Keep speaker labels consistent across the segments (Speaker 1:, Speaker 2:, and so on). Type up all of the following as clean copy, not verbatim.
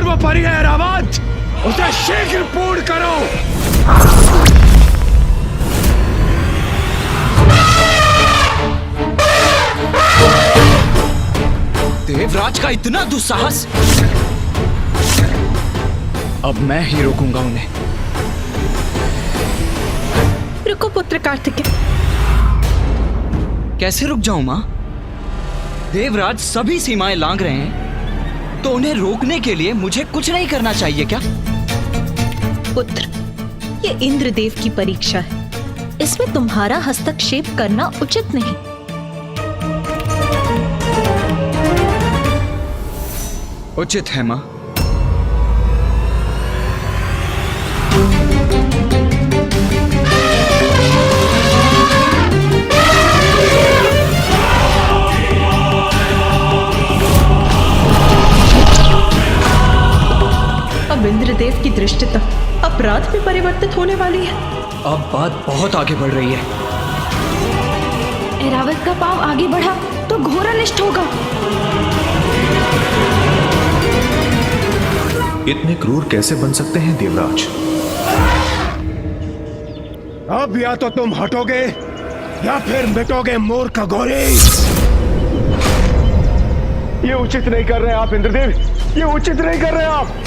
Speaker 1: सर्वोपरि है ऐरावत, उसे शीघ्र पूर्ण करो।
Speaker 2: देवराज का इतना दुस्साहस! अब मैं ही रोकूंगा उन्हें।
Speaker 3: रुको पुत्र कार्तिकेय।
Speaker 2: कैसे रुक जाऊं मां? देवराज सभी सीमाएं लांघ रहे हैं, तो उन्हें रोकने के लिए मुझे कुछ नहीं करना चाहिए क्या?
Speaker 3: पुत्र, ये इंद्रदेव की परीक्षा है, इसमें तुम्हारा हस्तक्षेप करना उचित नहीं।
Speaker 2: उचित है मां।
Speaker 3: अब इंद्रदेव की दृष्टता अपराध में परिवर्तित होने वाली है।
Speaker 2: अब बात बहुत आगे बढ़ रही है।
Speaker 4: ऐरावत का पांव आगे बढ़ा तो घोर अनिष्ट होगा।
Speaker 5: इतने क्रूर कैसे बन सकते हैं देवराज?
Speaker 1: अब या तो तुम हटोगे या फिर मिटोगे मूर्ख घोरी। ये उचित नहीं कर रहे आप इंद्रदेव, ये उचित नहीं कर रहे आप।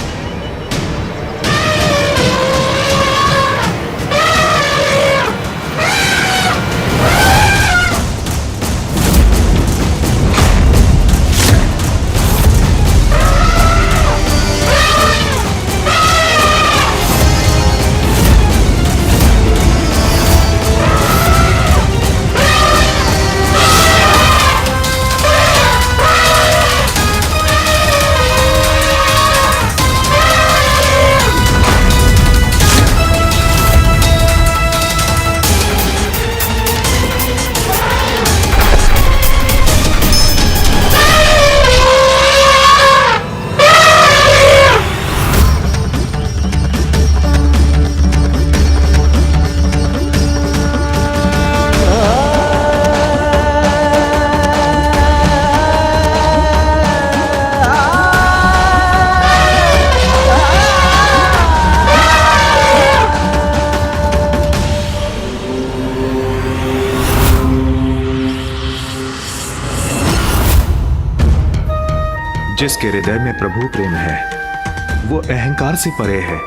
Speaker 5: जिसके हृदय में प्रभु प्रेम है वो अहंकार से परे है,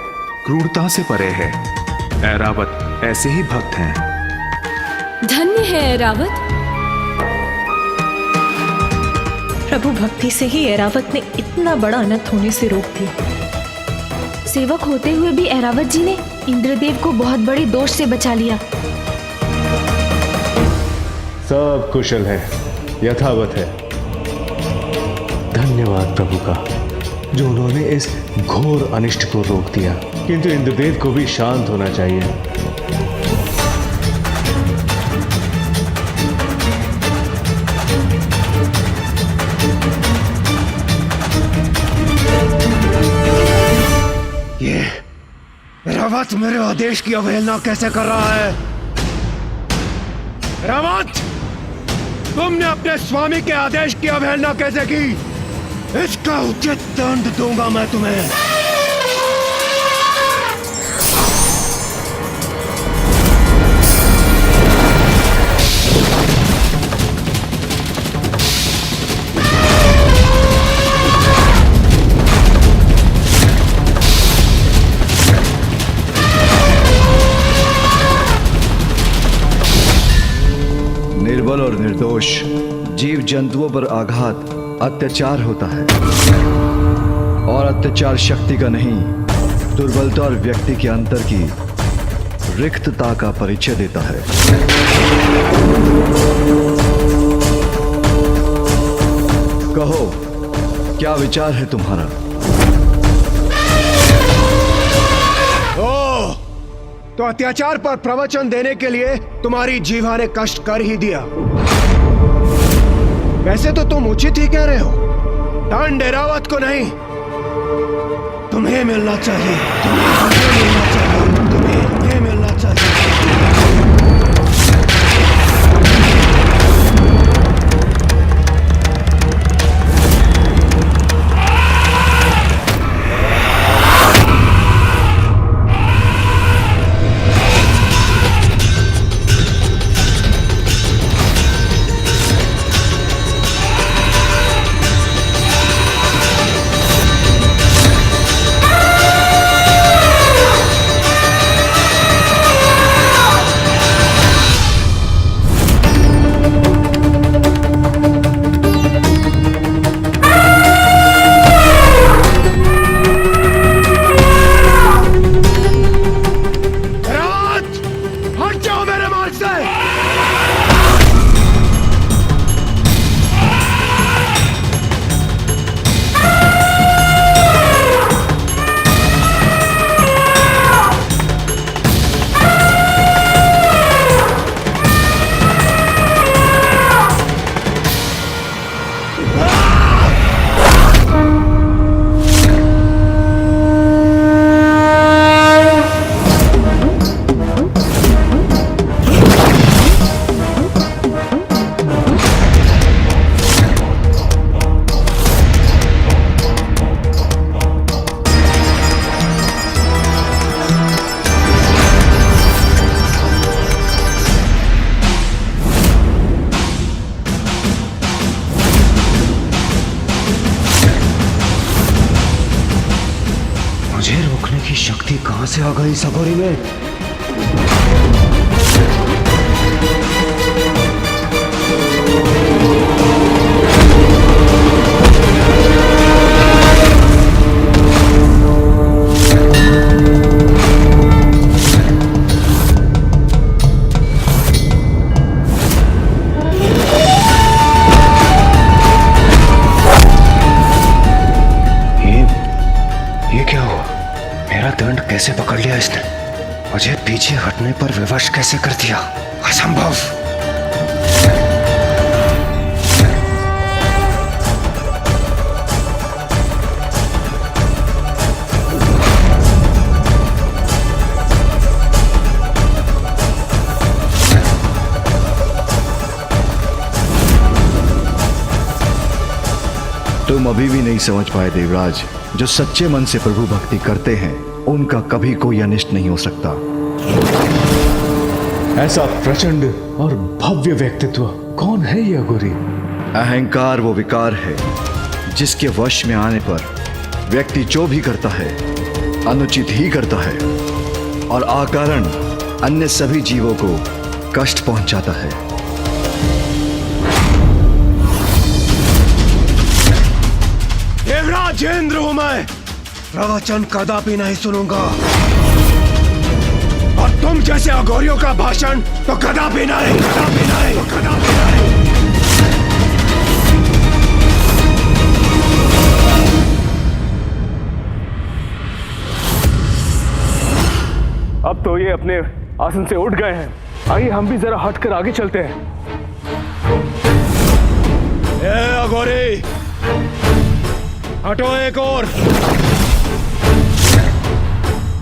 Speaker 5: क्रूरता से परे है। ऐरावत ऐसे ही भक्त हैं।
Speaker 4: धन्य है ऐरावत।
Speaker 3: प्रभु भक्ति से ही ऐरावत ने इतना बड़ा अनर्थ होने से रोक दिया।
Speaker 4: सेवक होते हुए भी ऐरावत जी ने इंद्रदेव को बहुत बड़े दोष से बचा लिया।
Speaker 1: सब कुशल है, यथावत है। धन्यवाद प्रभु का, जो उन्होंने इस घोर अनिष्ट को रोक दिया। किंतु इंद्रदेव को भी शांत होना चाहिए। ये रावत मेरे आदेश की अवहेलना कैसे कर रहा है? रावत, तुमने अपने स्वामी के आदेश की अवहेलना कैसे की? इसका उचित दंड दूंगा मैं तुम्हें।
Speaker 6: निर्बल और निर्दोष जीव जंतुओं पर आघात अत्याचार होता है, और अत्याचार शक्ति का नहीं, दुर्बलता और व्यक्ति के अंतर की रिक्तता का परिचय देता है। कहो, क्या विचार है तुम्हारा?
Speaker 1: ओह, तो अत्याचार पर प्रवचन देने के लिए तुम्हारी जीवा ने कष्ट कर ही दिया। वैसे तो तुम उचित ही कह रहे हो। दंड ऐरावत को नहीं, तुम्हें मिलना चाहिए। तुम्हें मिलना चाहिए। तुम्हें मिलना चाहिए। मुझे रोकने की शक्ति कहां से आ गई इस अघोरी में? ये क्या हुआ? मेरा दंड कैसे पकड़ लिया इसने? मुझे पीछे हटने पर विवश कैसे कर दिया? असंभव।
Speaker 6: तुम अभी भी नहीं समझ पाए देवराज, जो सच्चे मन से प्रभु भक्ति करते हैं उनका कभी कोई अनिष्ट नहीं हो सकता।
Speaker 5: ऐसा प्रचंड और भव्य व्यक्तित्व कौन है ये अघोरी?
Speaker 6: अहंकार वो विकार है जिसके वश में आने पर व्यक्ति जो भी करता है अनुचित ही करता है और अकारण अन्य सभी जीवों को कष्ट पहुंचाता है।
Speaker 1: देवराज इंद्र हूं मैं, प्रवचन कदापि नहीं सुनूंगा। और तुम जैसे अघोरियों का भाषण तो कदापि नहीं, कदापि नहीं, कदापि नहीं।
Speaker 5: अब तो ये अपने आसन से उठ गए हैं। आइए हम भी जरा हटकर आगे चलते हैं।
Speaker 1: ए अघोरी, हटो एक और।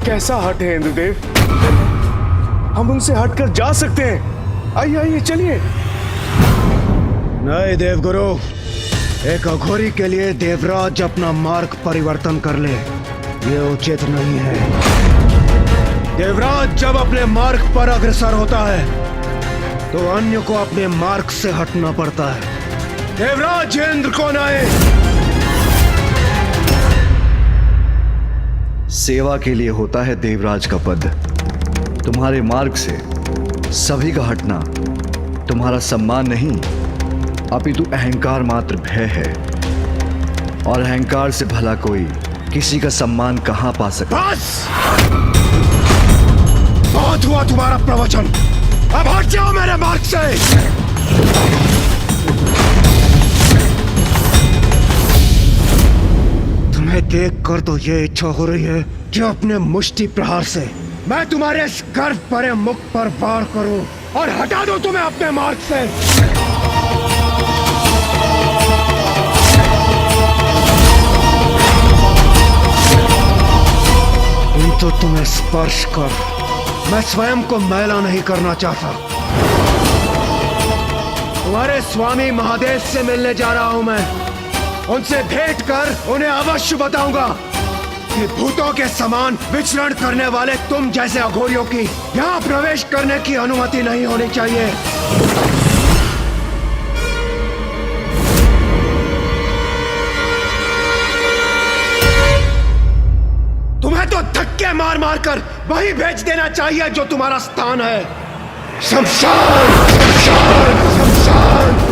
Speaker 5: कैसा हटे इंद्रदेव? हम उनसे हटकर जा सकते हैं। आइए आइए चलिए।
Speaker 1: नहीं देवगुरु, एक अघोरी के लिए देवराज अपना मार्ग परिवर्तन कर ले, ये उचित नहीं है। देवराज जब अपने मार्ग पर अग्रसर होता है तो अन्य को अपने मार्ग से हटना पड़ता है। देवराज इंद्र को नहीं।
Speaker 6: सेवा के लिए होता है देवराज का पद। तुम्हारे मार्ग से सभी का हटना तुम्हारा सम्मान नहीं, अपितु अहंकार मात्र भय है। और अहंकार से भला कोई किसी का सम्मान कहां पा सकता?
Speaker 1: बस! बहुत हुआ तुम्हारा प्रवचन, अब हट जाओ मेरे मार्ग से। तुम्हें देखकर तो ये इच्छा हो रही है कि अपने मुष्टि प्रहार से मैं तुम्हारे इस गर्व भरे मुख पर वार करूं और हटा दूं तुम्हें अपने मार्ग से। किंतु तुम्हें स्पर्श कर मैं स्वयं को मैला नहीं करना चाहता। तुम्हारे स्वामी महादेव से मिलने जा रहा हूं मैं। उनसे भेंट कर उन्हें अवश्य बताऊंगा कि भूतों के समान विचरण करने वाले तुम जैसे अघोरियों की यहाँ प्रवेश करने की अनुमति नहीं होनी चाहिए। तुम्हें तो धक्के मार मार कर वही भेज देना चाहिए जो तुम्हारा स्थान है। शमशान, शमशान, शमशान।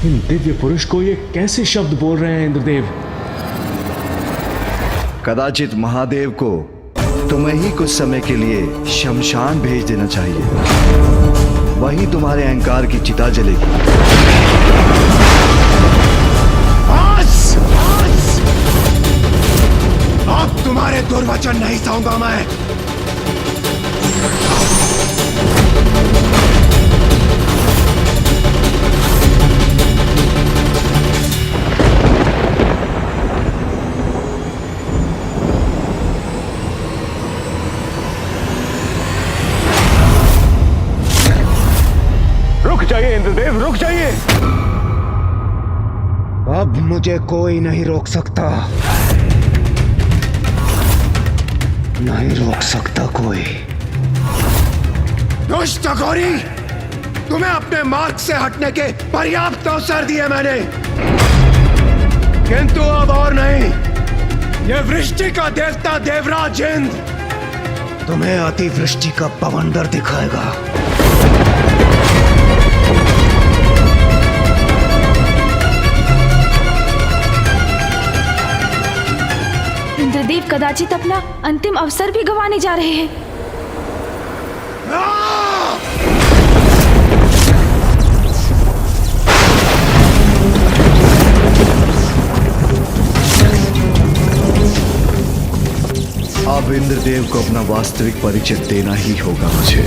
Speaker 5: इन दिव्य पुरुष को ये कैसे शब्द बोल रहे हैं इंद्रदेव?
Speaker 6: कदाचित महादेव को तुम्हें ही कुछ समय के लिए शमशान भेज देना चाहिए। वही तुम्हारे अहंकार की चिता जलेगी।
Speaker 1: बस! बस! अब तुम्हारे दुर्वचन नहीं सहूंगा मैं।
Speaker 5: रुक जाइए इंद्रदेव, रुक जाइए।
Speaker 1: अब मुझे कोई नहीं रोक सकता। नहीं रोक सकता कोई। दुष्ट अघोरी, तुम्हें अपने मार्ग से हटने के पर्याप्त अवसर दिए मैंने, किंतु अब और नहीं। ये वृष्टि का देवता देवराज इंद्र तुम्हें अतिवृष्टि का बवंडर दिखाएगा।
Speaker 4: इंद्रदेव कदाचित अपना अंतिम अवसर भी गंवाने जा रहे हैं।
Speaker 6: अब इंद्रदेव को अपना वास्तविक परिचय देना ही होगा मुझे।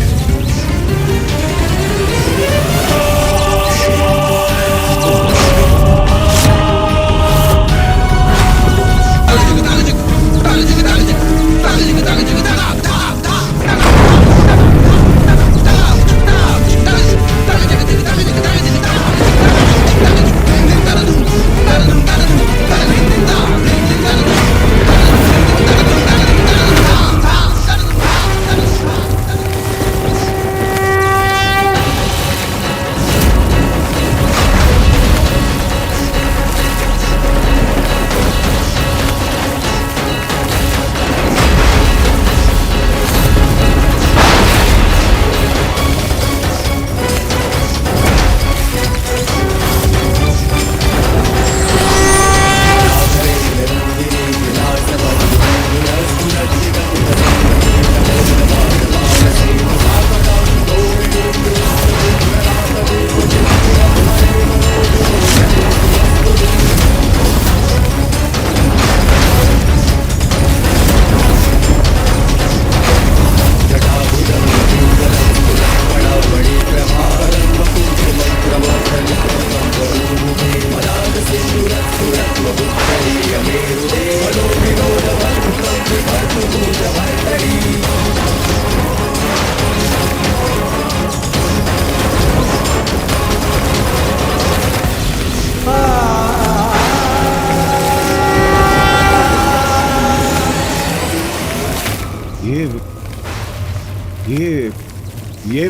Speaker 1: ये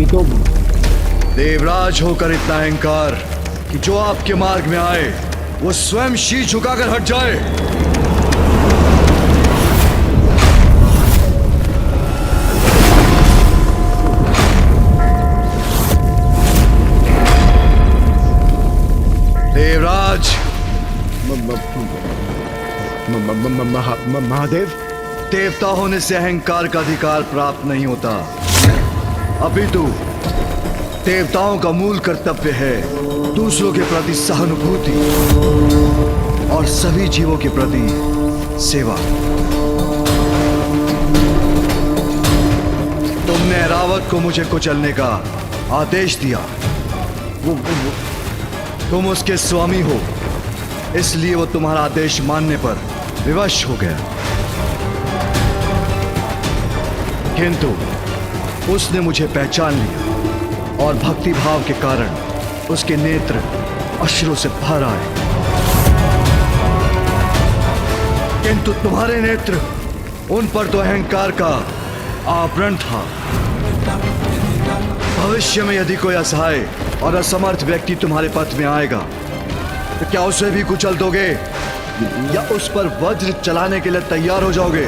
Speaker 1: तो
Speaker 6: देवराज होकर इतना अहंकार कि जो आपके मार्ग में आए वो स्वयं शीश झुकाकर हट जाए। देवराज,
Speaker 1: महादेव,
Speaker 6: देवता होने से अहंकार का अधिकार प्राप्त नहीं होता। अपितु देवताओं का मूल कर्तव्य है दूसरों के प्रति सहानुभूति और सभी जीवों के प्रति सेवा। तुमने ऐरावत को मुझे कुचलने का आदेश दिया। तुम उसके स्वामी हो, इसलिए वो तुम्हारा आदेश मानने पर विवश हो गया। किंतु उसने मुझे पहचान लिया और भक्ति भाव के कारण उसके नेत्र अश्रु से भर आए। किंतु तुम्हारे नेत्र, उन पर तो अहंकार का आवरण था। भविष्य में यदि कोई असहाय और असमर्थ व्यक्ति तुम्हारे पथ में आएगा तो क्या उसे भी कुचल दोगे या उस पर वज्र चलाने के लिए तैयार हो जाओगे?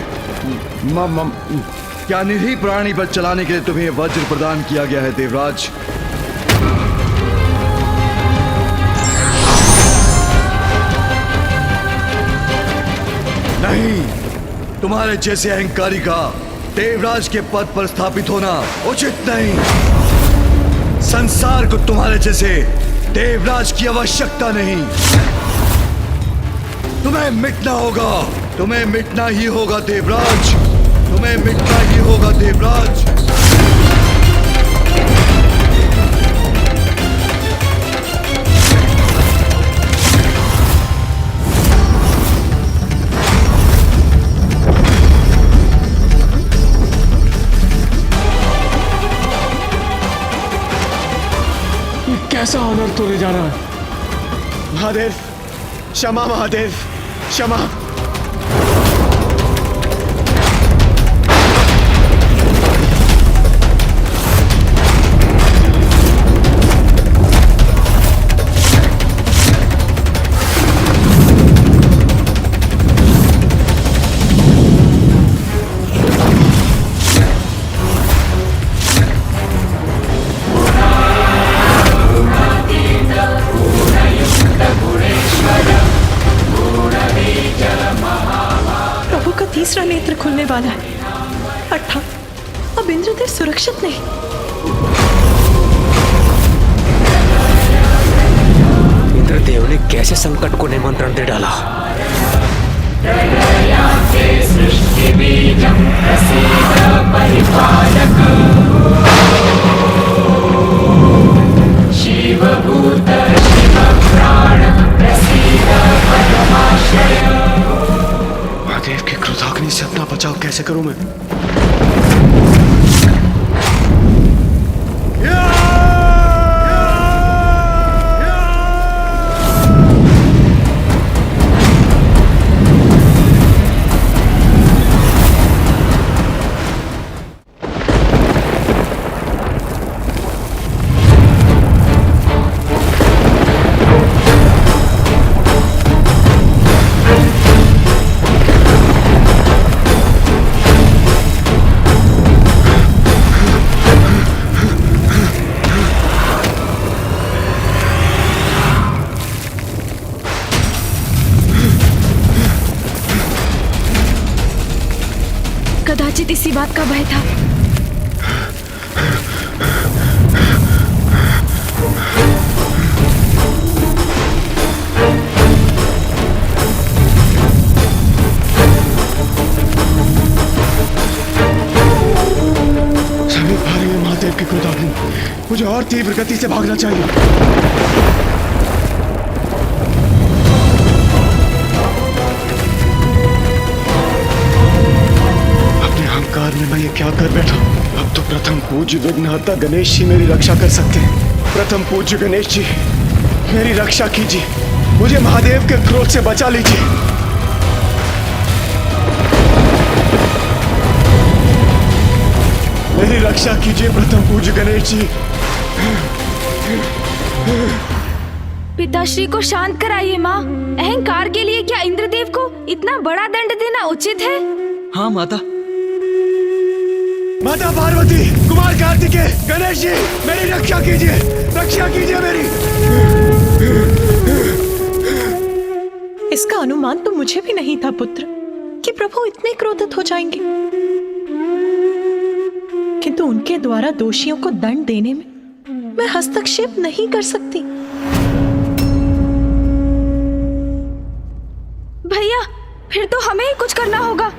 Speaker 6: क्या निरीह प्राणी पर चलाने के लिए तुम्हें वज्र प्रदान किया गया है देवराज? नहीं, तुम्हारे जैसे अहंकारी का देवराज के पद पर स्थापित होना उचित नहीं। संसार को तुम्हारे जैसे देवराज की आवश्यकता नहीं। तुम्हें मिटना होगा, तुम्हें मिटना ही होगा देवराज, तुम्हें मिटना ही होगा देवराज।
Speaker 1: कैसा अनर्थ होने जा रहा है? महादेव, क्षमा महादेव, क्षमा।
Speaker 3: का तीसरा नेत्र खुलने वाला है। अर्थात अब इंद्रदेव सुरक्षित नहीं।
Speaker 7: इंद्रदेव ने कैसे संकट को निमंत्रण दे डाला?
Speaker 1: महादेव की क्रोधाग्नि से अपना बचाव कैसे करूं मैं?
Speaker 4: कदाचित इसी बात का भय था।
Speaker 1: समीप आ रही है महादेव की क्रोधाग्नि। मुझे और तीव्र गति से भागना चाहिए। अहंकार में मैं ये क्या कर बैठा? अब तो प्रथम पूज्य विघ्नहर्ता गणेश जी मेरी रक्षा कर सकते हैं। प्रथम पूज्य गणेश जी मेरी रक्षा कीजिए, मुझे महादेव के क्रोध से बचा लीजिए। मेरी रक्षा कीजिए प्रथम पूज्य गणेश जी।
Speaker 4: पिताश्री को शांत कराइए माँ। अहंकार के लिए क्या इंद्रदेव को इतना बड़ा दंड देना उचित है?
Speaker 2: हाँ माता।
Speaker 1: माता पार्वती, कुमार कार्तिकेय, गणेश जी मेरी रक्षा कीजिए, रक्षा कीजिए मेरी।
Speaker 3: इसका अनुमान तो मुझे भी नहीं था पुत्र कि प्रभु इतने क्रोधित हो जाएंगे, किंतु उनके द्वारा दोषियों को दंड देने में मैं हस्तक्षेप नहीं कर सकती।
Speaker 4: भैया, फिर तो हमें ही कुछ करना होगा।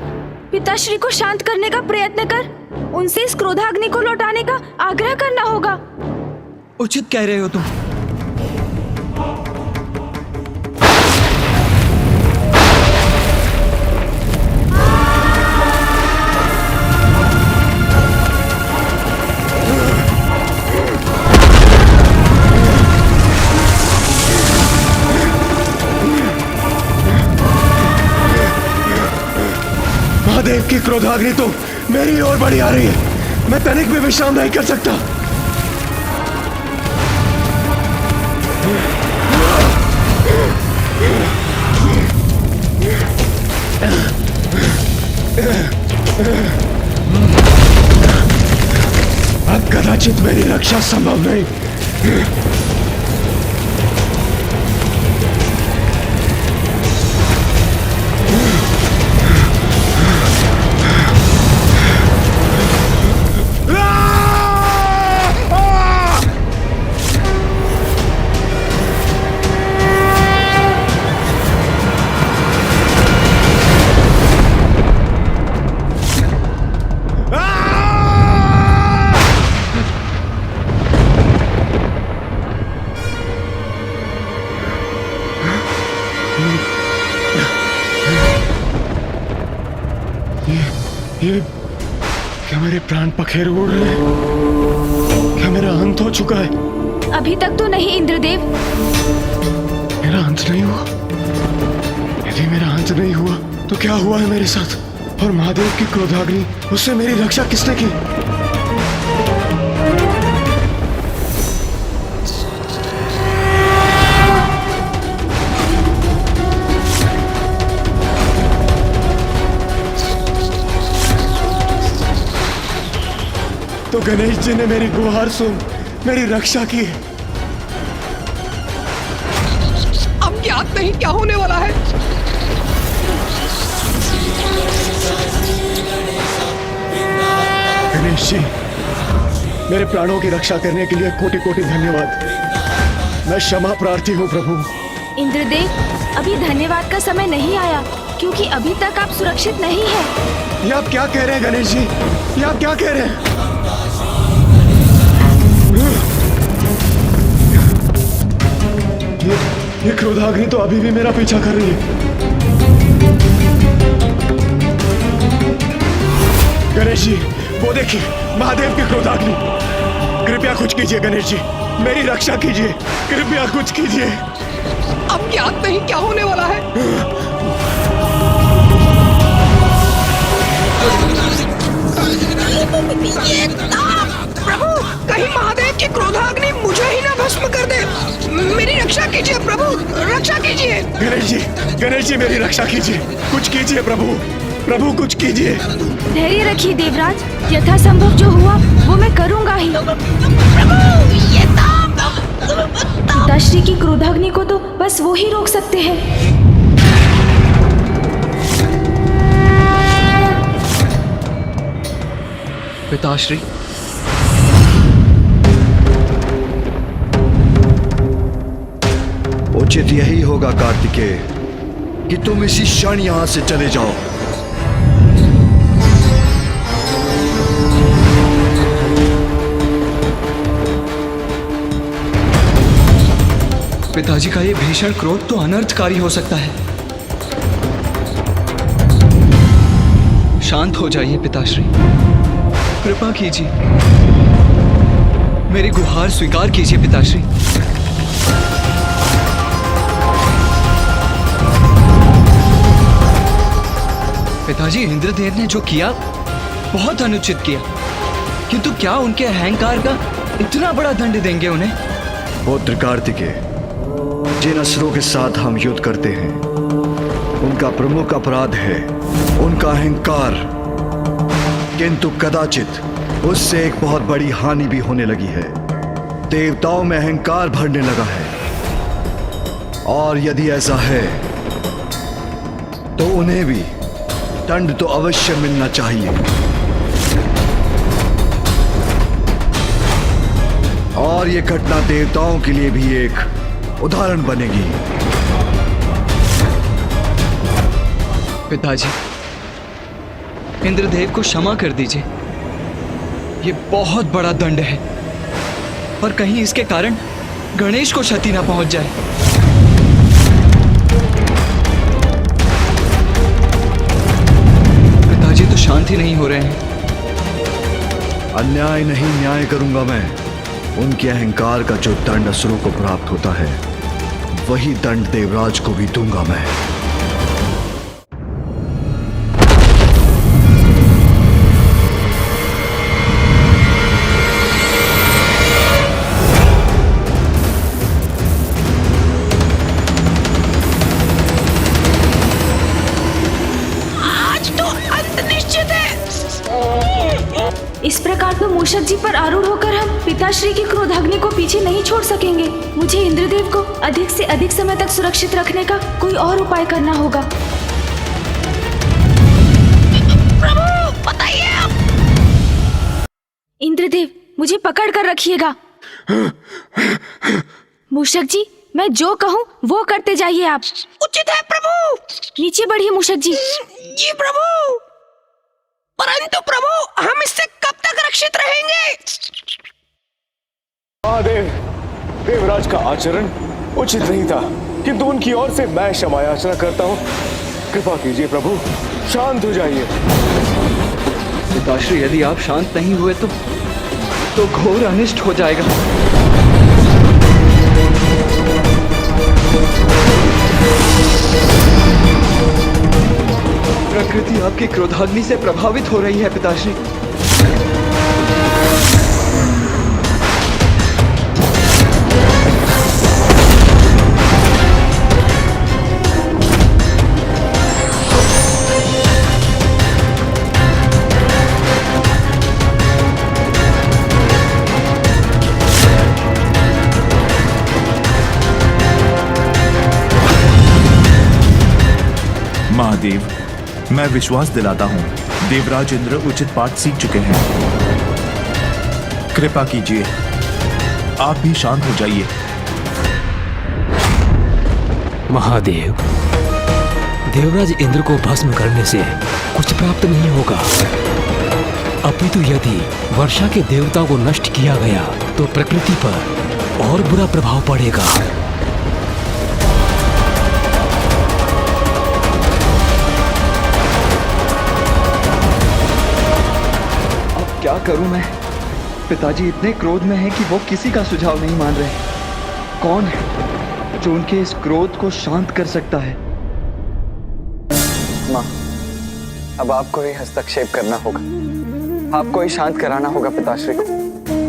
Speaker 4: पिताश्री को शांत करने का प्रयत्न कर उनसे इस क्रोधाग्नि को लौटाने का आग्रह करना होगा।
Speaker 2: उचित कह रहे हो तुम।
Speaker 1: महादेव की क्रोधाग्नि तो मेरी ओर बढ़ी आ रही है। मैं तनिक भी विश्राम नहीं कर सकता। अब कदाचित मेरी रक्षा संभव नहीं। ये क्या मेरे प्राण पखेरु उड़ रहे हैं? क्या मेरा अंत हो चुका है?
Speaker 4: अभी तक तो नहीं इंद्रदेव।
Speaker 1: मेरा अंत नहीं हुआ? यदि मेरा अंत नहीं हुआ तो क्या हुआ है मेरे साथ? और महादेव की क्रोधाग्नि, उससे मेरी रक्षा किसने की? तो गणेश जी ने मेरी गुहार सुन मेरी रक्षा की है।
Speaker 7: अब ज्ञात नहीं क्या होने वाला है।
Speaker 1: गणेश जी, मेरे प्राणों की रक्षा करने के लिए कोटि कोटि धन्यवाद। मैं क्षमा प्रार्थी हूँ प्रभु।
Speaker 4: इंद्रदेव, अभी धन्यवाद का समय नहीं आया, क्योंकि अभी तक आप सुरक्षित नहीं हैं।
Speaker 1: ये आप क्या कह रहे हैं गणेश जी? ये आप क्या कह रहे हैं? ये क्रोधाग्नि तो अभी भी मेरा पीछा कर रही है। गणेश जी, वो देखिए, महादेव की क्रोधाग्नि। कृपया कुछ कीजिए गणेश जी, मेरी रक्षा कीजिए, कृपया कुछ कीजिए।
Speaker 8: अब ज्ञात नहीं क्या होने वाला है। प्रभु, कहीं महादेव की क्रोधाग्नि मुझे ही ना भस्म कर दे। मेरी रक्षा कीजिए प्रभु, रक्षा कीजिए।
Speaker 1: गणेश जी मेरी रक्षा कीजिए, कुछ कीजिए प्रभु, प्रभु कुछ कीजिए।
Speaker 4: धैर्य रखिए देवराज, यथासंभव जो हुआ वो मैं करूंगा ही। पिताश्री की क्रोधाग्नि को तो बस वो ही रोक सकते हैं।
Speaker 2: पिताश्री,
Speaker 6: उचित यही होगा कार्तिकेय कि तुम इसी क्षण यहां से चले जाओ।
Speaker 2: पिताजी का ये भीषण क्रोध तो अनर्थकारी हो सकता है। शांत हो जाइए पिताश्री, कृपा कीजिए, मेरी गुहार स्वीकार कीजिए पिताश्री। पिताजी, इंद्रदेव ने जो किया बहुत अनुचित किया, किंतु क्या उनके अहंकार का इतना बड़ा दंड देंगे उन्हें?
Speaker 6: पुत्र कार्तिकेय, जिन असुरों के साथ हम युद्ध करते हैं उनका प्रमुख अपराध है उनका अहंकार, किंतु कदाचित उससे एक बहुत बड़ी हानि भी होने लगी है। देवताओं में अहंकार भरने लगा है, और यदि ऐसा है तो उन्हें भी दंड तो अवश्य मिलना चाहिए। और ये घटना देवताओं के लिए भी एक उदाहरण बनेगी।
Speaker 2: पिताजी, इंद्रदेव को क्षमा कर दीजिए, ये बहुत बड़ा दंड है, पर कहीं इसके कारण गणेश को क्षति ना पहुंच जाए। पिताजी तो शांत ही नहीं हो रहे हैं।
Speaker 6: अन्याय नहीं न्याय करूंगा मैं। उनके अहंकार का जो दंड असुरों को प्राप्त होता है वही दंड देवराज को भी दूंगा मैं।
Speaker 8: आज तो अंत निश्चित है।
Speaker 4: इस प्रकार तो मूषक जी पर आरूढ़ होकर हम पिताश्री की क्रोधाग्नि को पीछे नहीं छोड़ सकेंगे। मुझे इंद्रदेव को अधिक से अधिक समय तक सुरक्षित रखने का कोई और उपाय करना होगा।
Speaker 8: प्रभु बताइए आप।
Speaker 4: इंद्रदेव, मुझे पकड़ कर रखिएगा। मूषक जी, मैं जो कहूँ वो करते जाइए आप।
Speaker 8: उचित है प्रभु।
Speaker 4: नीचे बढ़िए मूषक जी।
Speaker 8: जी प्रभु। परंतु प्रभु, हम इससे कब तक रक्षित रहेंगे?
Speaker 1: महादेव, देवराज का आचरण उचित नहीं था, किंतु उनकी ओर से मैं क्षमा याचना करता हूँ। कृपा कीजिए प्रभु, शांत हो जाइए।
Speaker 2: पिताश्री, यदि आप शांत नहीं हुए तो घोर अनिष्ट हो जाएगा। प्रकृति आपकी क्रोधाग्नि से प्रभावित हो रही है पिताश्री।
Speaker 5: महादेव, मैं विश्वास दिलाता हूँ देवराज इंद्र उचित पाठ सीख चुके हैं। कृपा कीजिए, आप भी शांत हो जाइए।
Speaker 7: महादेव, देवराज इंद्र को भस्म करने से कुछ प्राप्त नहीं होगा, अपितु यदि वर्षा के देवता को नष्ट किया गया तो प्रकृति पर और बुरा प्रभाव पड़ेगा।
Speaker 6: अब क्या करूं मैं? पिताजी इतने क्रोध में हैं कि वो किसी का सुझाव नहीं मान रहे। कौन है जो उनके इस क्रोध को शांत कर सकता है?
Speaker 9: माँ, अब आपको ही हस्तक्षेप करना होगा, आपको ही शांत कराना होगा पिताश्री को।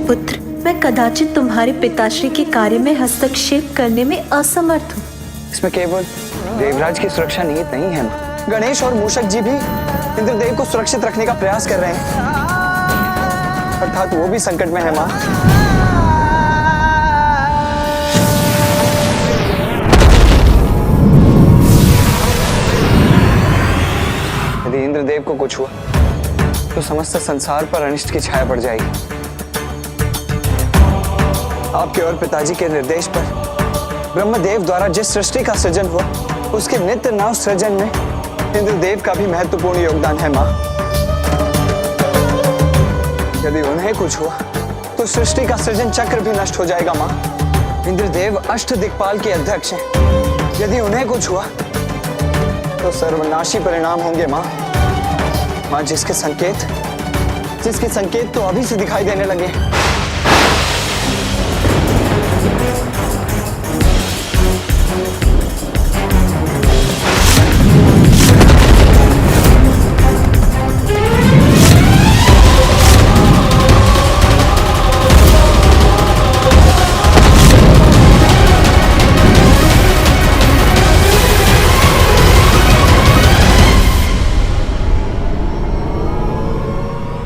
Speaker 3: पुत्र, मैं कदाचित तुम्हारे पिताश्री के कार्य में हस्तक्षेप करने में असमर्थ हूँ।
Speaker 9: इसमें केवल देवराज की सुरक्षा निहित नहीं है माँ। गणेश और मूषक जी भी इंद्रदेव को सुरक्षित रखने का प्रयास कर रहे हैं, अर्थात वो भी संकट में है माँ। यदि इंद्रदेव को कुछ हुआ तो समस्त संसार पर अनिष्ट की छाया पड़ जाएगी। आपके और पिताजी के निर्देश पर ब्रह्मदेव द्वारा जिस सृष्टि का सृजन हुआ, उसके नित्य नव सृजन में इंद्रदेव का भी महत्वपूर्ण योगदान है माँ। यदि उन्हें कुछ हुआ तो सृष्टि का सृजन चक्र भी नष्ट हो जाएगा माँ। इंद्रदेव अष्ट दिक्पाल के अध्यक्ष हैं, यदि उन्हें कुछ हुआ तो सर्वनाशी परिणाम होंगे माँ। माँ, जिसके संकेत तो अभी से दिखाई देने लगे।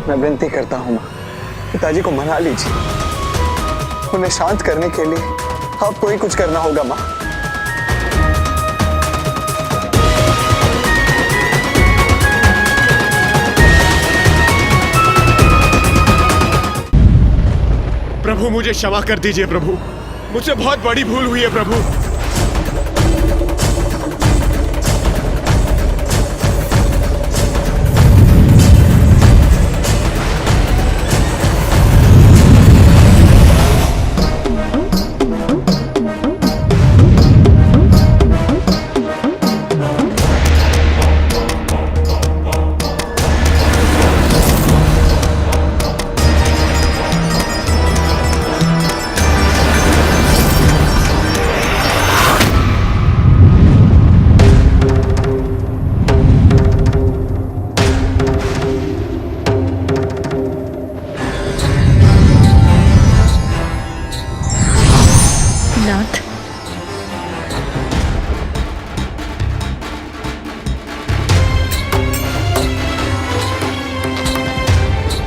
Speaker 9: मैं विनती करता हूँ माँ, पिताजी को मना लीजिए। उन्हें शांत करने के लिए आपको ही कुछ करना होगा माँ।
Speaker 1: प्रभु, मुझे क्षमा कर दीजिए प्रभु, मुझसे बहुत बड़ी भूल हुई है प्रभु।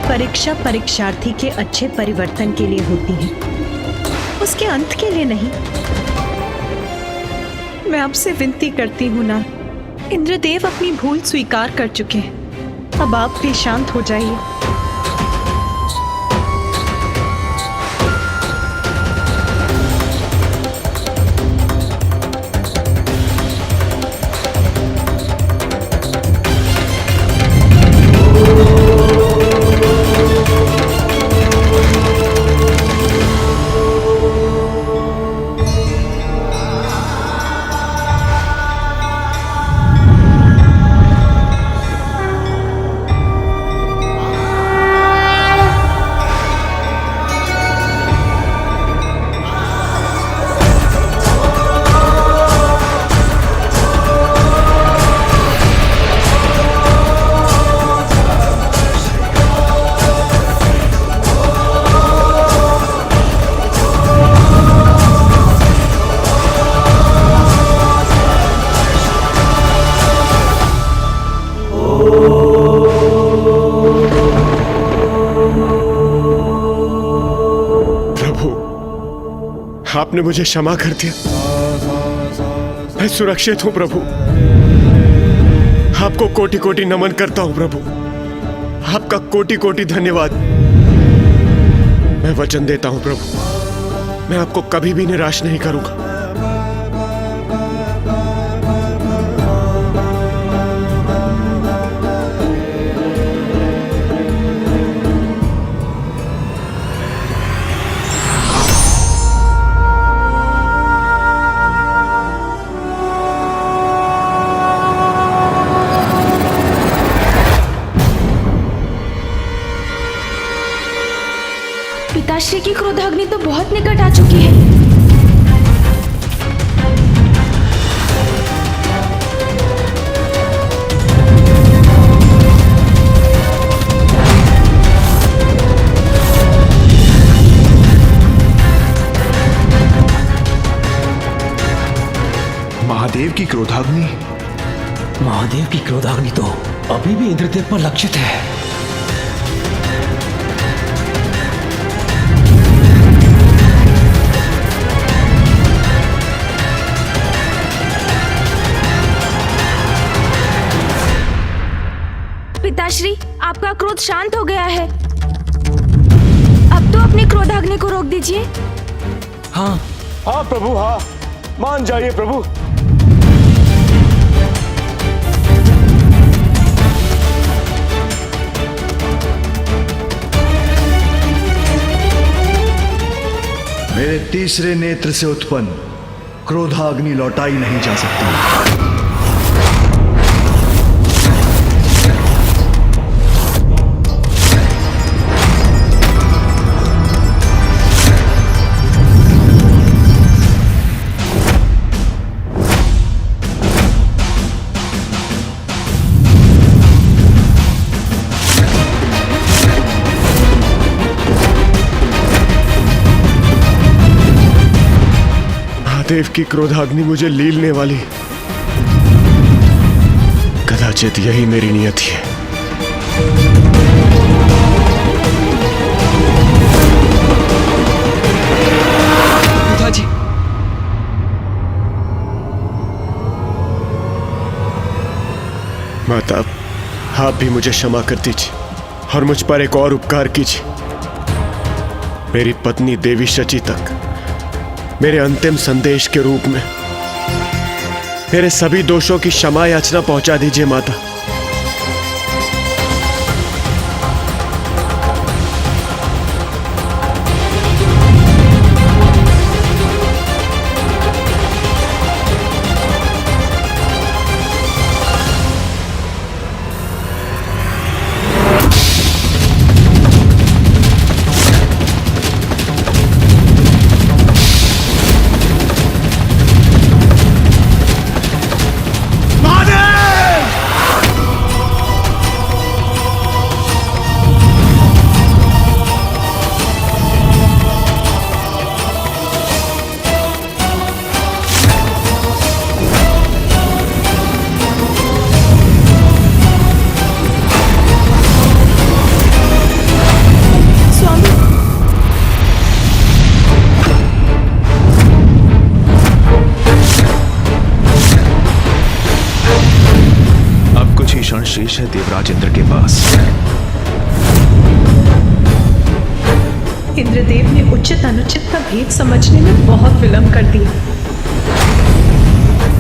Speaker 3: परीक्षा परीक्षार्थी के अच्छे परिवर्तन के लिए होती है, उसके अंत के लिए नहीं। मैं आपसे विनती करती हूँ नाथ, इंद्रदेव अपनी भूल स्वीकार कर चुके हैं, अब आप भी शांत हो जाइए। आपने मुझे क्षमा कर दिया, मैं सुरक्षित हूं प्रभु। आपको कोटि कोटि नमन करता हूं प्रभु, आपका कोटि कोटि धन्यवाद।
Speaker 1: मैं वचन देता हूं प्रभु, मैं आपको कभी भी निराश नहीं करूंगा।
Speaker 4: पिताश्री की क्रोधाग्नि तो बहुत निकट आ चुकी है।
Speaker 5: महादेव की क्रोधाग्नि?
Speaker 7: महादेव की क्रोधाग्नि तो अभी भी इंद्रदेव पर लक्षित है।
Speaker 4: पिताश्री, आपका क्रोध शांत हो गया है। अब तो अपनी क्रोधाग्नि को रोक दीजिए।
Speaker 7: हाँ
Speaker 1: हाँ प्रभु, हाँ, मान जाइए प्रभु।
Speaker 6: मेरे तीसरे नेत्र से उत्पन्न क्रोधाग्नि लौटाई नहीं जा सकती।
Speaker 1: महादेव की क्रोधाग्नि मुझे लीलने वाली, कदाचित यही मेरी नियति है।
Speaker 2: पिताजी,
Speaker 1: माता, आप भी मुझे क्षमा कर दीजिए और मुझ पर एक और उपकार कीजिए। मेरी पत्नी देवी शची तक मेरे अंतिम संदेश के रूप में मेरे सभी दोषों की क्षमा याचना पहुंचा दीजिए माता।
Speaker 5: क्षण शेष है देवराज इंद्र के पास।
Speaker 3: इंद्रदेव ने उचित अनुचित का भेद समझने में बहुत विलंब कर दिया।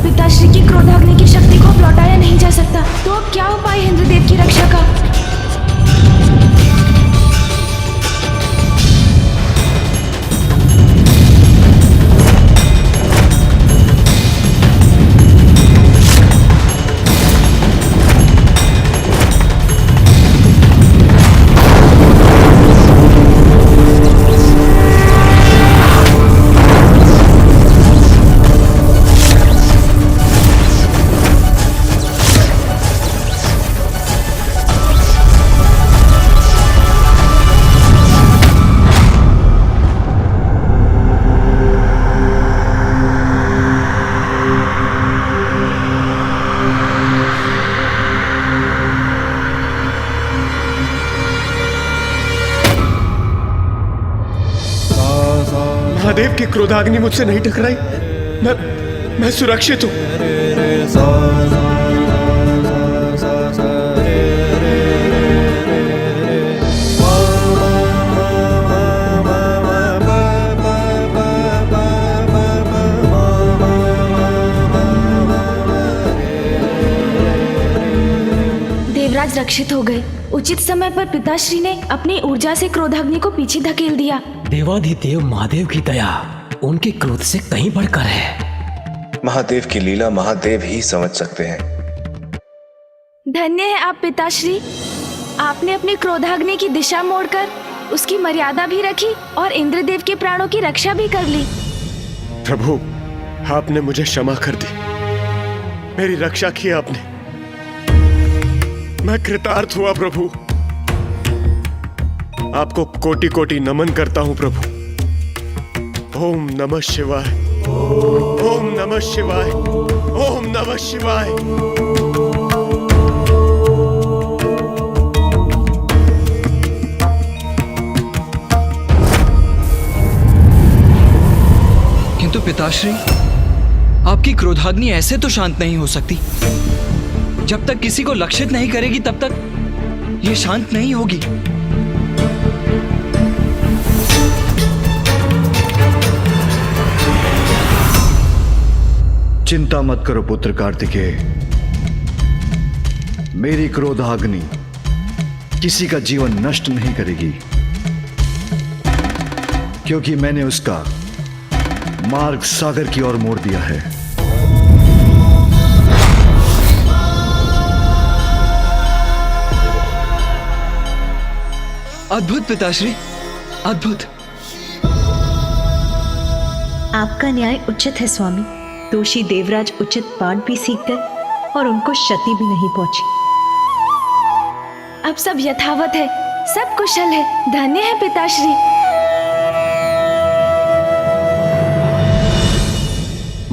Speaker 4: पिताश्री की क्रोधाग्नि की शक्ति को अब लौटाया नहीं जा सकता, तो अब क्या उपाय है इंद्रदेव की रक्षा का?
Speaker 1: महादेव की क्रोधाग्नि मुझसे नहीं टकराई। मैं सुरक्षित हूं।
Speaker 4: देवराज रक्षित हो गए। उचित समय पर पिताश्री ने अपनी ऊर्जा से क्रोधाग्नि को पीछे धकेल दिया।
Speaker 7: देवाधिदेव महादेव की दया उनके क्रोध से कहीं बढ़कर है।
Speaker 10: महादेव की लीला महादेव ही समझ सकते हैं।
Speaker 4: धन्य है आप पिताश्री, आपने अपनी क्रोधाग्नि की दिशा मोड़कर उसकी मर्यादा भी रखी और इंद्रदेव के प्राणों की रक्षा भी कर ली।
Speaker 1: प्रभु, आपने मुझे क्षमा कर दी, मेरी रक्षा की आपने। मैं कृतार्थ हुआ प्रभु। आपको कोटि कोटि नमन करता हूं प्रभु। ओम नमः शिवाय, ओम नमः शिवाय, ओम नमः शिवाय।
Speaker 2: किंतु पिताश्री, आपकी क्रोधाग्नि ऐसे तो शांत नहीं हो सकती। जब तक किसी को लक्षित नहीं करेगी तब तक ये शांत नहीं होगी।
Speaker 6: चिंता मत करो पुत्र कार्तिकेय, मेरी क्रोधाग्नि किसी का जीवन नष्ट नहीं करेगी, क्योंकि मैंने उसका मार्ग सागर की ओर मोड़ दिया है।
Speaker 2: अद्भुत पिताश्री, अद्भुत।
Speaker 3: आपका न्याय उचित है स्वामी। दोषी देवराज उचित पाठ भी सीख गए और उनको क्षति भी नहीं पहुंची।
Speaker 4: अब सब यथावत है, सब कुशल है। धन्य है पिताश्री।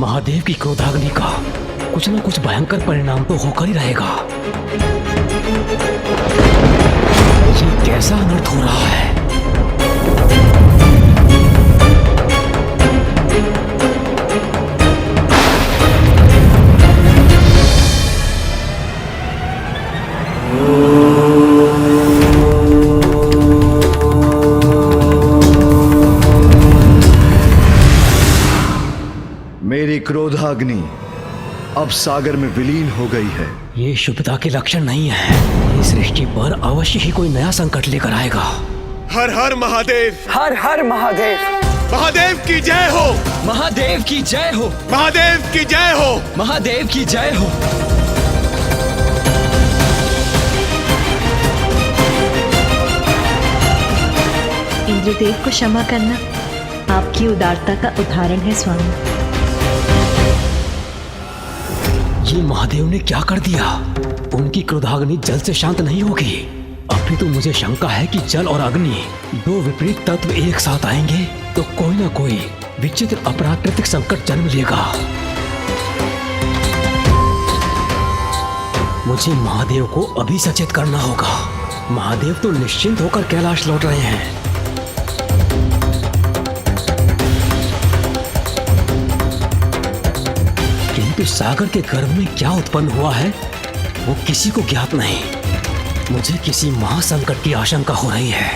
Speaker 7: महादेव की क्रोधाग्नि का कुछ न कुछ भयंकर परिणाम तो होकर ही रहेगा। ये कैसा अनर्थ हो रहा है?
Speaker 6: मेरी क्रोधाग्नि अब सागर में विलीन हो गई है।
Speaker 7: ये शुभता के लक्षण नहीं है। इस सृष्टि पर अवश्य ही कोई नया संकट लेकर आएगा।
Speaker 1: हर हर महादेव,
Speaker 9: हर हर महादेव।
Speaker 1: महादेव की जय हो,
Speaker 2: महादेव की जय हो,
Speaker 1: महादेव की जय हो,
Speaker 2: महादेव की जय हो।
Speaker 3: इंद्रदेव को क्षमा करना आपकी उदारता का उदाहरण है स्वामी।
Speaker 7: ये महादेव ने क्या कर दिया? उनकी क्रोधाग्नि जल से शांत नहीं होगी। अभी तो मुझे शंका है कि जल और अग्नि दो विपरीत तत्व एक साथ आएंगे तो कोई ना कोई विचित्र अप्राकृतिक संकट जन्म लेगा। मुझे महादेव को अभी सचेत करना होगा। महादेव तो निश्चिंत होकर कैलाश लौट रहे हैं। किंतु सागर के गर्भ में क्या उत्पन्न हुआ है वो किसी को ज्ञात नहीं। मुझे किसी महासंकट की आशंका हो रही है।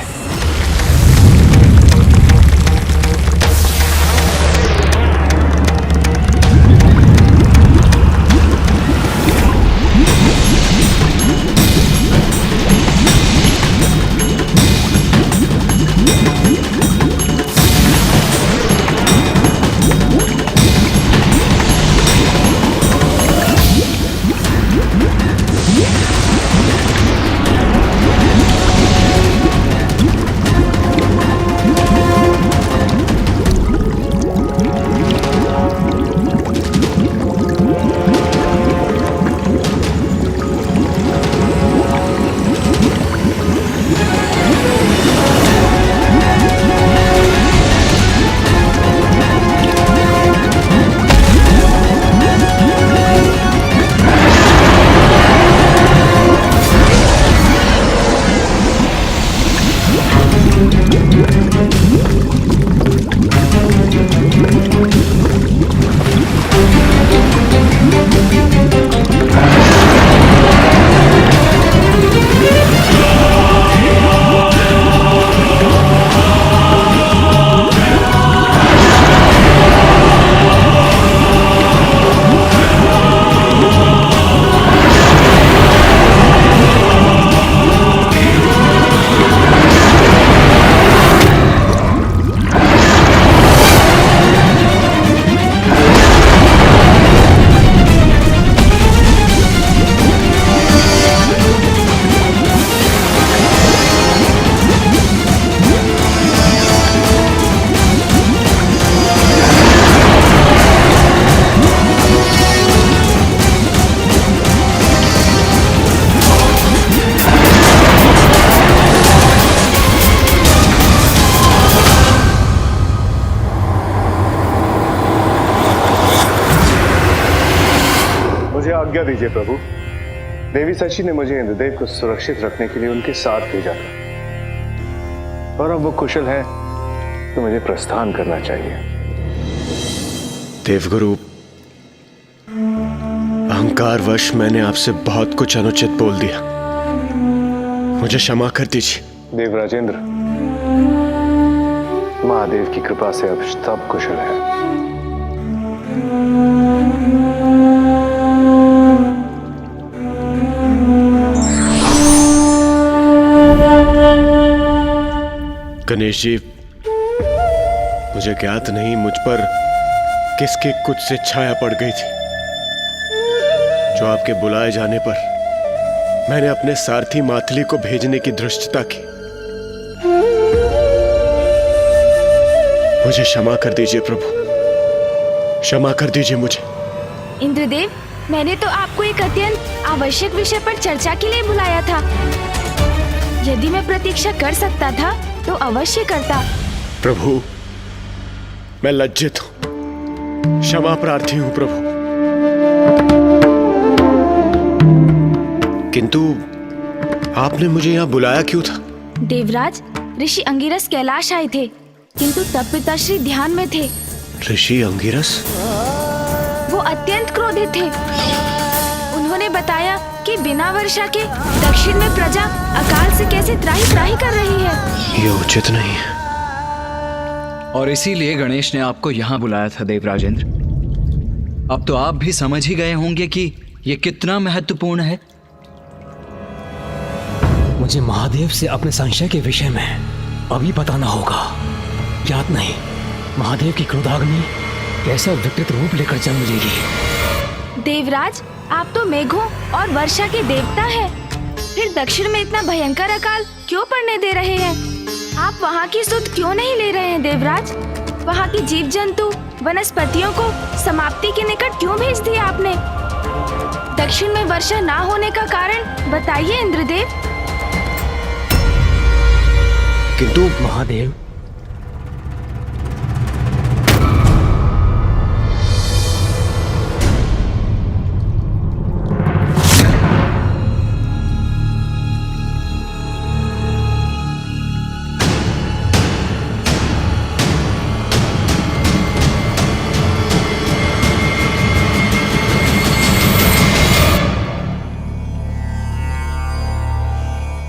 Speaker 10: दीजिए प्रभु। देवी सची ने मुझे इंद्रदेव को सुरक्षित रखने के लिए उनके साथ भेजा था, और अब वो कुशल है तो मुझे प्रस्थान करना चाहिए।
Speaker 1: देवगुरु, अहंकारवश मैंने आपसे बहुत कुछ अनुचित बोल दिया, मुझे क्षमा कर दीजिए।
Speaker 10: देवराजेंद्र, महादेव की कृपा से अब सब कुशल है।
Speaker 1: गणेश जी, मुझे ज्ञात नहीं मुझ पर किसके कुछ से छाया पड़ गई थी, जो आपके बुलाए जाने पर मैंने अपने सारथी माथली को भेजने की धृष्टता की। मुझे क्षमा कर दीजिए प्रभु, क्षमा कर दीजिए मुझे।
Speaker 4: इंद्रदेव, मैंने तो आपको एक अत्यंत आवश्यक विषय पर चर्चा के लिए बुलाया था। यदि मैं प्रतीक्षा कर सकता था तो अवश्य करता।
Speaker 1: प्रभु, मैं लज्जित हूं, क्षमा प्रार्थी हूं प्रभु। किंतु आपने मुझे यहाँ बुलाया क्यों था?
Speaker 4: देवराज, ऋषि अंगिरस कैलाश आए थे, किंतु तब पिताश्री ध्यान में थे।
Speaker 1: ऋषि अंगिरस?
Speaker 4: वो अत्यंत क्रोधित थे। उन्होंने बताया कि बिना वर्षा के दक्षिण में प्रजा अकाल से कैसे त्राही त्राही कर रही है।
Speaker 1: ये उचित नहीं है।
Speaker 2: और इसीलिए गणेश ने आपको यहाँ बुलाया था देवराजेंद्र। अब तो आप भी समझ ही गए होंगे कि ये कितना महत्वपूर्ण है।
Speaker 7: मुझे महादेव से अपने संशय के विषय में अभी बताना होगा। याद नहीं, महादेव की क्रोधाग्नि कैसा विकृत रूप लेकर जन्म लेगी।
Speaker 4: देवराज, आप तो मेघों और वर्षा के देवता हैं। फिर दक्षिण में इतना भयंकर अकाल क्यों पड़ने दे रहे हैं? आप वहाँ की सुध क्यों नहीं ले रहे हैं देवराज? वहाँ के जीव जंतु वनस्पतियों को समाप्ति के निकट क्यों भेज दिया आपने? दक्षिण में वर्षा ना होने का कारण बताइए इंद्रदेव।
Speaker 1: किंतु
Speaker 7: महादेव,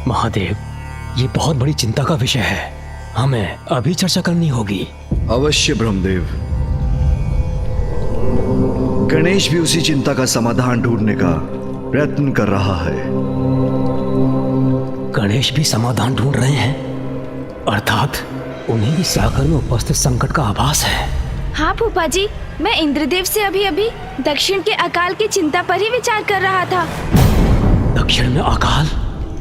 Speaker 7: महादेव, ये बहुत बड़ी चिंता का विषय है, हमें अभी चर्चा करनी होगी।
Speaker 6: अवश्य ब्रह्मदेव। गणेश भी उसी चिंता का समाधान ढूंढने का प्रयत्न कर रहा है।
Speaker 7: गणेश भी समाधान ढूंढ रहे हैं, अर्थात उन्हें भी सागर में उपस्थित संकट का आभास है।
Speaker 4: हाँ फूफा जी, मैं इंद्रदेव से अभी दक्षिण के अकाल की चिंता पर ही विचार कर रहा था।
Speaker 7: दक्षिण में अकाल?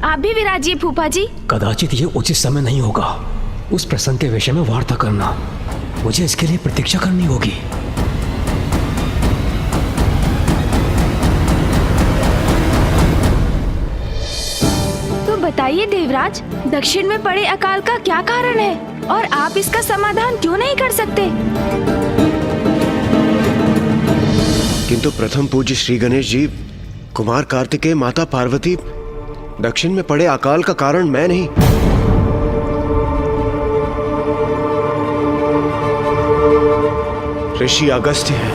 Speaker 4: आप भी विराजिए फूफा जी।
Speaker 7: कदाचित ये उचित समय नहीं होगा उस प्रसंग के विषय में वार्ता करना। मुझे इसके लिए प्रतीक्षा करनी होगी।
Speaker 4: तो बताइए देवराज, दक्षिण में पड़े अकाल का क्या कारण है और आप इसका समाधान क्यों नहीं कर सकते?
Speaker 1: किंतु प्रथम पूज्य श्री गणेश जी, कुमार कार्तिकेय, माता पार्वती, दक्षिण में पड़े अकाल का कारण मैं नहीं। ऋषि अगस्त्य है।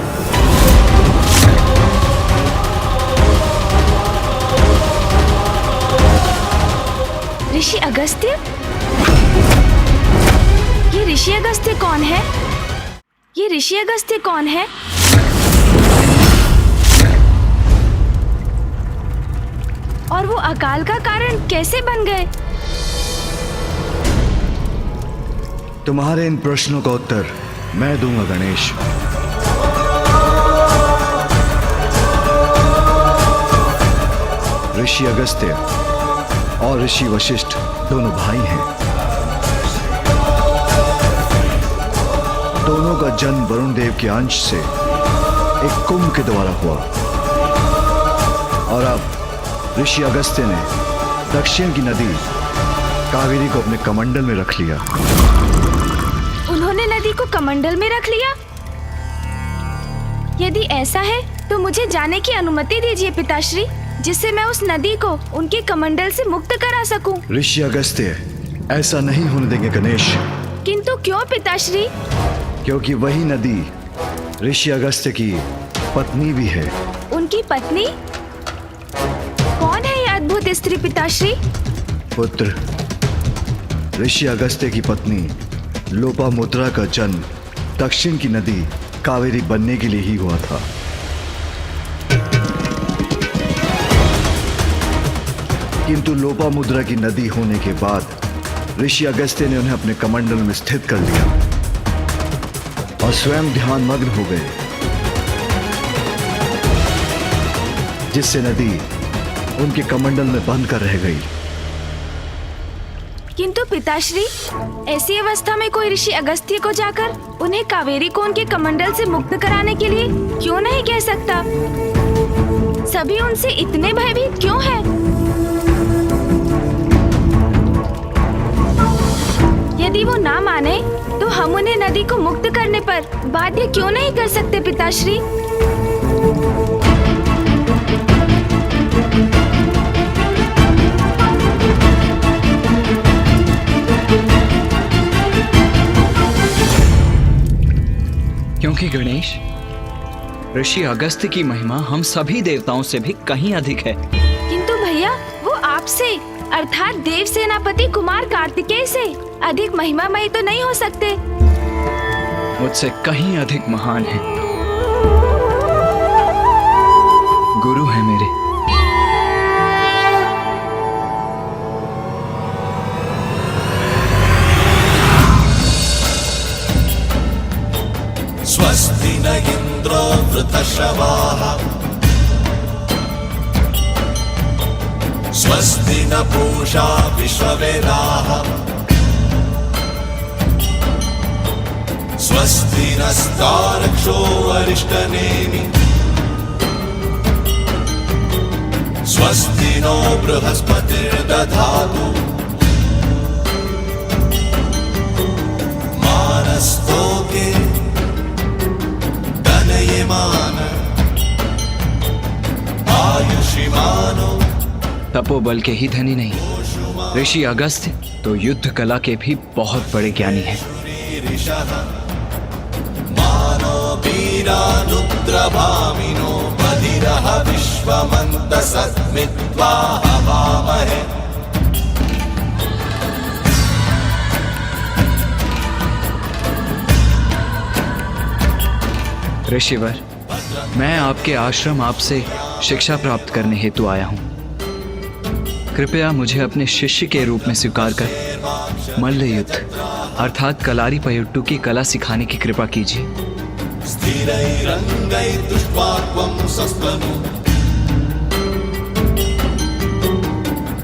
Speaker 4: ऋषि अगस्त्य? ये ऋषि अगस्त्य कौन है? ये ऋषि अगस्त्य कौन है? और वो अकाल का कारण कैसे बन गए?
Speaker 6: तुम्हारे इन प्रश्नों का उत्तर मैं दूंगा गणेश। ऋषि अगस्त्य और ऋषि वशिष्ठ दोनों भाई हैं। दोनों का जन्म वरुण देव के अंश से एक कुंभ के द्वारा हुआ, और अब ऋषि अगस्त्य ने दक्षिण की नदी कावेरी को अपने कमंडल में रख लिया।
Speaker 4: उन्होंने नदी को कमंडल में रख लिया? यदि ऐसा है तो मुझे जाने की अनुमति दीजिए पिताश्री, जिससे मैं उस नदी को उनके कमंडल से मुक्त करा सकूं।
Speaker 6: ऋषि अगस्त्य, ऐसा नहीं होने देंगे गणेश।
Speaker 4: किंतु क्यों पिताश्री?
Speaker 6: क्योंकि वही नदी ऋषि अगस्त्य की पत्नी भी है।
Speaker 4: उनकी पत्नी? कौन है ये अद्भुत स्त्री पिताश्री?
Speaker 6: पुत्र, ऋषि अगस्त्य की पत्नी लोपामुद्रा का जन्म दक्षिण की नदी कावेरी बनने के लिए ही हुआ था। किंतु लोपामुद्रा की नदी होने के बाद ऋषि अगस्त्य ने उन्हें अपने कमंडल में स्थित कर लिया और स्वयं ध्यान मग्न हो गए, जिससे नदी उनके कमंडल में बंद कर रह गई।
Speaker 4: किंतु पिताश्री, ऐसी अवस्था में कोई ऋषि अगस्त्य को जाकर उन्हें कावेरी को उनके कमंडल से मुक्त कराने के लिए क्यों नहीं कह सकता? सभी उनसे इतने भयभीत क्यों हैं? यदि वो ना माने तो हम उन्हें नदी को मुक्त करने पर बाध्य क्यों नहीं कर सकते पिताश्री?
Speaker 2: क्योंकि गणेश, ऋषि अगस्त्य की महिमा हम सभी देवताओं से भी कहीं अधिक है।
Speaker 4: किंतु भैया, वो आपसे अर्थात देव सेनापति कुमार कार्तिकेय से अधिक महिमामयी तो नहीं हो सकते।
Speaker 2: मुझसे कहीं अधिक महान है, गुरु है मेरे।
Speaker 11: स्वस्ति न इंद्रो वृतश्रवाः स्वस्ति न पूषा विश्ववेदाः स्वस्ति नस्तारक्षो अरिष्टनेमि स्वस्ति नो बृहस्पतिर्दधातु मानस्तोके धनयमान आयुष्मानो।
Speaker 2: तपोबल के ही धनी नहीं, ऋषि अगस्त्य तो युद्ध कला के भी बहुत बड़े ज्ञानी हैं।
Speaker 11: मानो वीरानुद्रभामिनो बधिरः विश्वमन्तसस्मित्वा हवामहे।
Speaker 2: ऋषिवर, मैं आपके आश्रम आपसे शिक्षा प्राप्त करने हेतु आया हूँ। कृपया मुझे अपने शिष्य के रूप में स्वीकार कर मल्ल युद्ध अर्थात कलारी पयट्टू की कला सिखाने की कृपा कीजिए।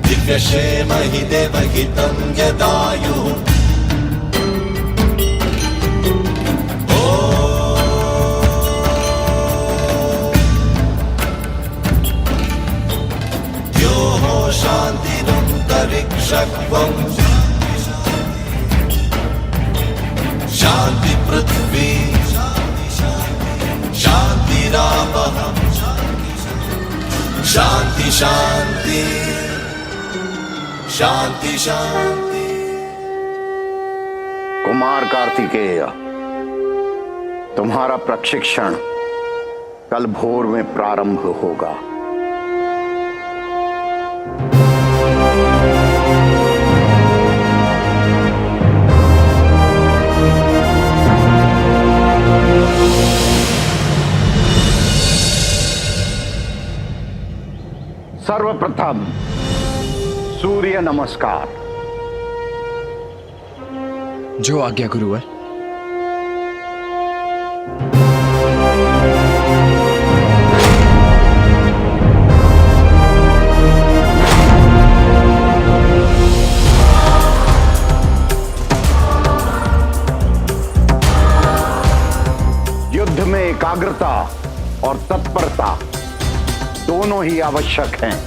Speaker 11: दिव्यक्षेमहि देवहितं यदायुः शांतिरन्तरिक्षं शांति पृथ्वी शांतिरापः शांति शांति शांति शांति।
Speaker 12: कुमार कार्तिकेय, तुम्हारा प्रशिक्षण कल भोर में प्रारंभ होगा। सर्वप्रथम सूर्य नमस्कार।
Speaker 2: जो आज्ञा गुरुवर।
Speaker 12: युद्ध में एकाग्रता और तत्परता दोनों ही आवश्यक हैं।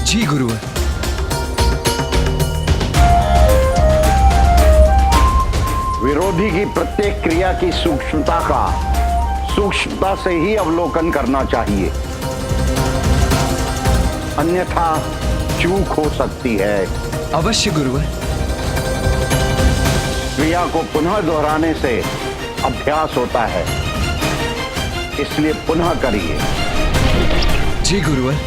Speaker 2: जी गुरुवर।
Speaker 12: विरोधी की प्रत्येक क्रिया की सूक्ष्मता का सूक्ष्मता से ही अवलोकन करना चाहिए, अन्यथा चूक हो सकती है।
Speaker 2: अवश्य गुरुवर।
Speaker 12: क्रिया को पुनः दोहराने से अभ्यास होता है, इसलिए पुनः करिए।
Speaker 2: जी गुरुवर।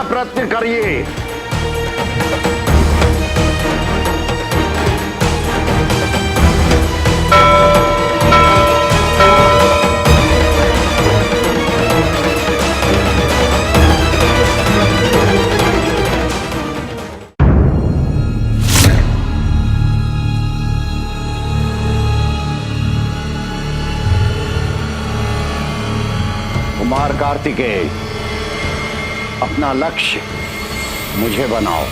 Speaker 12: प्रयत्न करिए। कुमार कार्तिकेय, अपना लक्ष्य मुझे बनाओ।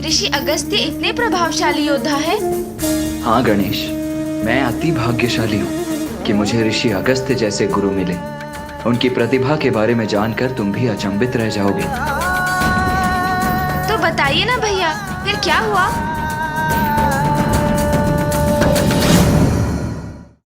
Speaker 4: ऋषि अगस्त्य इतने प्रभावशाली योद्धा है?
Speaker 2: हाँ गणेश, मैं अति भाग्यशाली हूँ कि मुझे ऋषि अगस्त्य जैसे गुरु मिले। उनकी प्रतिभा के बारे में जानकर तुम भी अचंभित रह जाओगे।
Speaker 4: तो बताइए ना भैया, फिर क्या हुआ?